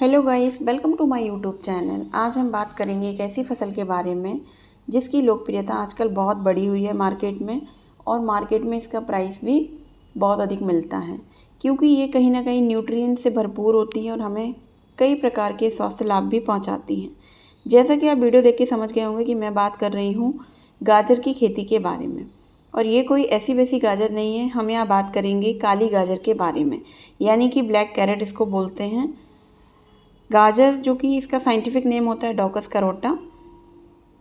Hello guys, welcome to my YouTube channel. आज हम बात करेंगे एक ऐसी फसल के बारे में जिसकी लोकप्रियता आजकल बहुत बढ़ी हुई है मार्केट में, और मार्केट में इसका प्राइस भी बहुत अधिक मिलता है क्योंकि ये कहीं ना कहीं न्यूट्रिएंट से भरपूर होती है और हमें कई प्रकार के स्वास्थ्य लाभ भी पहुंचाती हैं। जैसा कि आप वीडियो देख के समझ गए होंगे कि मैं बात कर रही हूँ गाजर की खेती के बारे में। और ये कोई ऐसी वैसी गाजर नहीं है, हम यहाँ बात करेंगे काली गाजर के बारे में, यानी कि ब्लैक कैरेट इसको बोलते हैं। गाजर जो कि इसका साइंटिफिक नेम होता है डॉकस कैरोटा,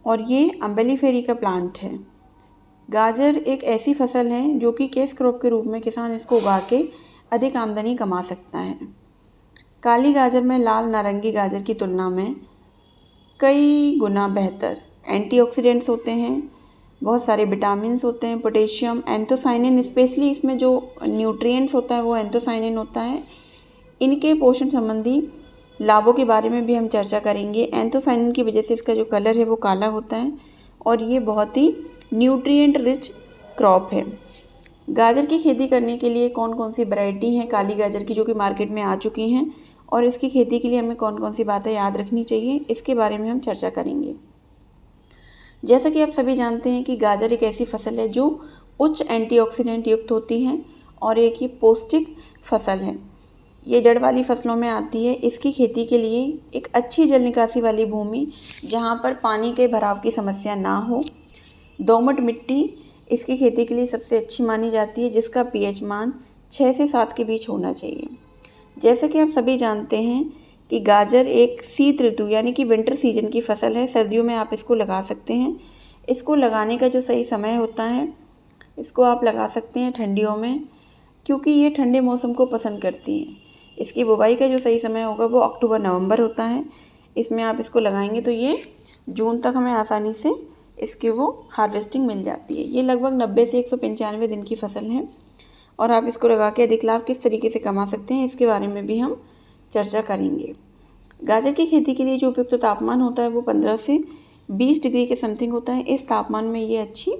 और ये अम्बेलिफेरी का प्लांट है। गाजर एक ऐसी फसल है जो कि कैश क्रॉप के रूप में किसान इसको उगा के अधिक आमदनी कमा सकता है। काली गाजर में लाल नारंगी गाजर की तुलना में कई गुना बेहतर एंटीऑक्सीडेंट्स होते हैं, बहुत सारे विटामिन्स होते हैं, पोटेशियम, एंथोसाइनिन, स्पेशली इसमें जो न्यूट्रिएंट्स होता है वो एंथोसाइनिन होता है। इनके पोषण संबंधी लाभों के बारे में भी हम चर्चा करेंगे। एंथोसाइनिन की वजह से इसका जो कलर है वो काला होता है और ये बहुत ही न्यूट्रिएंट रिच क्रॉप है। गाजर की खेती करने के लिए कौन कौन सी वैरायटी हैं काली गाजर की जो कि मार्केट में आ चुकी हैं, और इसकी खेती के लिए हमें कौन कौन सी बातें याद रखनी चाहिए, इसके बारे में हम चर्चा करेंगे। जैसा कि आप सभी जानते हैं कि गाजर एक ऐसी फसल है जो उच्च एंटीऑक्सीडेंट युक्त होती है और एक ये पौष्टिक फसल है। ये जड़ वाली फसलों में आती है। इसकी खेती के लिए एक अच्छी जल निकासी वाली भूमि जहाँ पर पानी के भराव की समस्या ना हो, दोमट मिट्टी इसकी खेती के लिए सबसे अच्छी मानी जाती है, जिसका पीएच मान 6 से 7 के बीच होना चाहिए। जैसे कि आप सभी जानते हैं कि गाजर एक शीत ऋतु यानी कि विंटर सीजन की फसल है। सर्दियों में आप इसको लगा सकते हैं। इसको लगाने का जो सही समय होता है, इसको आप लगा सकते हैं ठंडियों में, क्योंकि ये ठंडे मौसम को पसंद करती हैं। इसकी बुवाई का जो सही समय होगा वो अक्टूबर-नवंबर होता है। इसमें आप इसको लगाएंगे तो ये जून तक हमें आसानी से इसकी वो हार्वेस्टिंग मिल जाती है। ये लगभग 90 से 195 दिन की फसल है और आप इसको लगा के अधिक लाभ किस तरीके से कमा सकते हैं, इसके बारे में भी हम चर्चा करेंगे। गाजर की खेती के लिए जो उपयुक्त तापमान होता है वो 15 से 20 डिग्री के समथिंग होता है। इस तापमान में ये अच्छी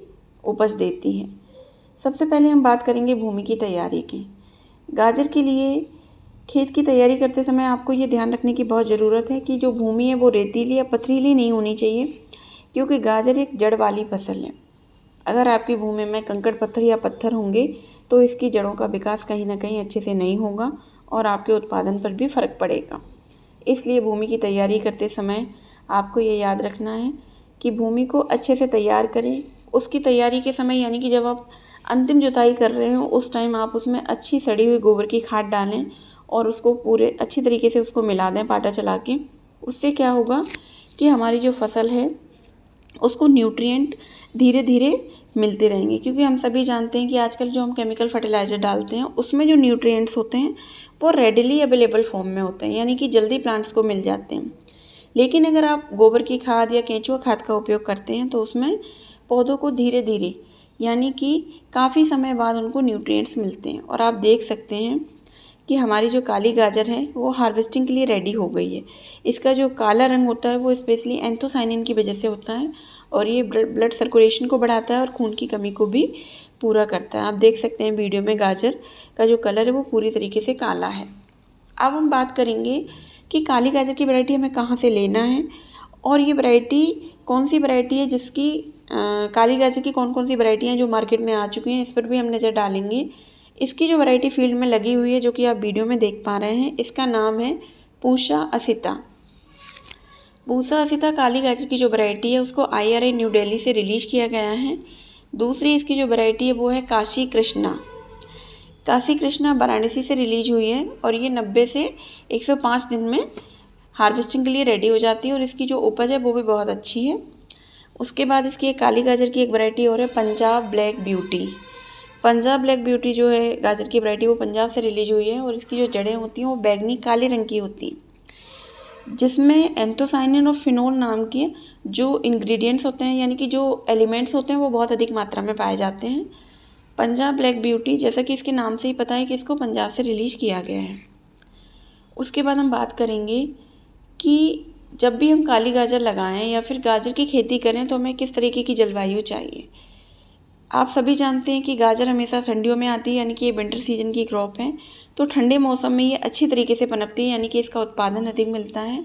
उपज देती है। सबसे पहले हम बात करेंगे भूमि की तैयारी की। गाजर के लिए खेत की तैयारी करते समय आपको ये ध्यान रखने की बहुत ज़रूरत है कि जो भूमि है वो रेतीली या पथरीली नहीं होनी चाहिए, क्योंकि गाजर एक जड़ वाली फसल है। अगर आपकी भूमि में कंकड़ पत्थर या पत्थर होंगे तो इसकी जड़ों का विकास कहीं ना कहीं अच्छे से नहीं होगा और आपके उत्पादन पर भी फ़र्क पड़ेगा। इसलिए भूमि की तैयारी करते समय आपको ये याद रखना है कि भूमि को अच्छे से तैयार करें। उसकी तैयारी के समय यानी कि जब आप अंतिम जुताई कर रहे हो उस टाइम आप उसमें अच्छी सड़ी हुई गोबर की खाद डालें और उसको पूरे अच्छी तरीके से उसको मिला दें पाटा चला के। उससे क्या होगा कि हमारी जो फसल है उसको न्यूट्रिएंट धीरे धीरे मिलते रहेंगे, क्योंकि हम सभी जानते हैं कि आजकल जो हम केमिकल फर्टिलाइज़र डालते हैं उसमें जो न्यूट्रिएंट्स होते हैं वो रेडिली अवेलेबल फॉर्म में होते हैं, यानी कि जल्दी प्लांट्स को मिल जाते हैं। लेकिन अगर आप गोबर की खाद या केंचुआ खाद का उपयोग करते हैं तो उसमें पौधों को धीरे धीरे यानी कि काफ़ी समय बाद उनको न्यूट्रिएंट्स मिलते हैं। और आप देख सकते हैं कि हमारी जो काली गाजर है वो हार्वेस्टिंग के लिए रेडी हो गई है। इसका जो काला रंग होता है वो स्पेशली एंथोसाइनिन की वजह से होता है और ये ब्लड सर्कुलेशन को बढ़ाता है और खून की कमी को भी पूरा करता है। आप देख सकते हैं वीडियो में गाजर का जो कलर है वो पूरी तरीके से काला है। अब हम बात करेंगे कि काली गाजर की वैरायटी हमें कहाँ से लेना है और ये वैरायटी कौन सी वैरायटी है जिसकी काली गाजर की कौन कौन सी वैरायटियाँ जो मार्केट में आ चुकी हैं, इस पर भी हम नज़र डालेंगे। इसकी जो वैरायटी फील्ड में लगी हुई है जो कि आप वीडियो में देख पा रहे हैं, इसका नाम है पूसा असिता। पूसा असिता काली गाजर की जो वैरायटी है उसको IRA न्यू दिल्ली से रिलीज़ किया गया है। दूसरी इसकी जो वैरायटी है वो है काशी कृष्णा। काशी कृष्णा वाराणसी से रिलीज हुई है और ये 90 से 105 दिन में हार्वेस्टिंग के लिए रेडी हो जाती है और इसकी जो उपज है वो भी बहुत अच्छी है। उसके बाद इसकी एक काली गाजर की एक वैरायटी और है Punjab black beauty. Punjab black beauty जो है गाजर की वैरायटी वो पंजाब से रिलीज हुई है और इसकी जो जड़ें होती हैं वो बैंगनी काले रंग की होती हैं, जिसमें एंथोसाइनिन और फिनोल नाम के जो इंग्रेडिएंट्स होते हैं यानी कि जो एलिमेंट्स होते हैं वो बहुत अधिक मात्रा में पाए जाते हैं। पंजाब ब्लैक ब्यूटी जैसा कि इसके नाम से ही पता है कि इसको पंजाब से रिलीज किया गया है। उसके बाद हम बात करेंगे कि जब भी हम काली गाजर लगाएं या फिर गाजर की खेती करें तो हमें किस तरीके की जलवायु चाहिए। आप सभी जानते हैं कि गाजर हमेशा ठंडियों में आती है, यानी कि ये विंटर सीजन की क्रॉप है, तो ठंडे मौसम में ये अच्छी तरीके से पनपती है, यानी कि इसका उत्पादन अधिक मिलता है।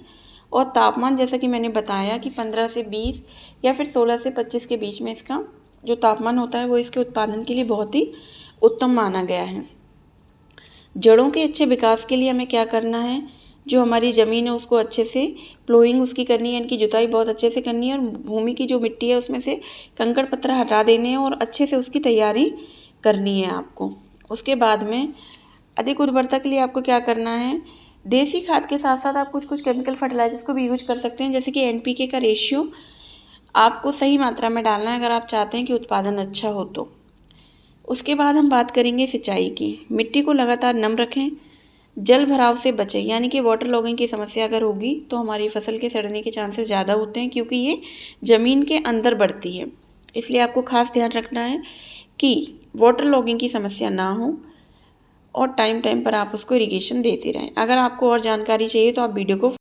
और तापमान जैसा कि मैंने बताया कि 15 से 20 या फिर 16 से 25 के बीच में इसका जो तापमान होता है वो इसके उत्पादन के लिए बहुत ही उत्तम माना गया है। जड़ों के अच्छे विकास के लिए हमें क्या करना है, जो हमारी ज़मीन है उसको अच्छे से प्लोइंग उसकी करनी है, इनकी जुताई बहुत अच्छे से करनी है और भूमि की जो मिट्टी है उसमें से कंकड़ पत्थर हटा देने हैं और अच्छे से उसकी तैयारी करनी है आपको। उसके बाद में अधिक उर्वरता के लिए आपको क्या करना है, देसी खाद के साथ साथ आप कुछ कुछ केमिकल फर्टिलाइजर्स को भी यूज कर सकते हैं, जैसे कि NPK का रेशियो आपको सही मात्रा में डालना है अगर आप चाहते हैं कि उत्पादन अच्छा हो तो। उसके बाद हम बात करेंगे सिंचाई की। मिट्टी को लगातार नम रखें, जल भराव से बचें, यानी कि वाटर लॉगिंग की समस्या अगर होगी तो हमारी फसल के सड़ने के चांसेस ज़्यादा होते हैं, क्योंकि ये ज़मीन के अंदर बढ़ती है। इसलिए आपको खास ध्यान रखना है कि वाटर लॉगिंग की समस्या ना हो और टाइम टाइम पर आप उसको इरिगेशन देते रहें। अगर आपको और जानकारी चाहिए तो आप वीडियो को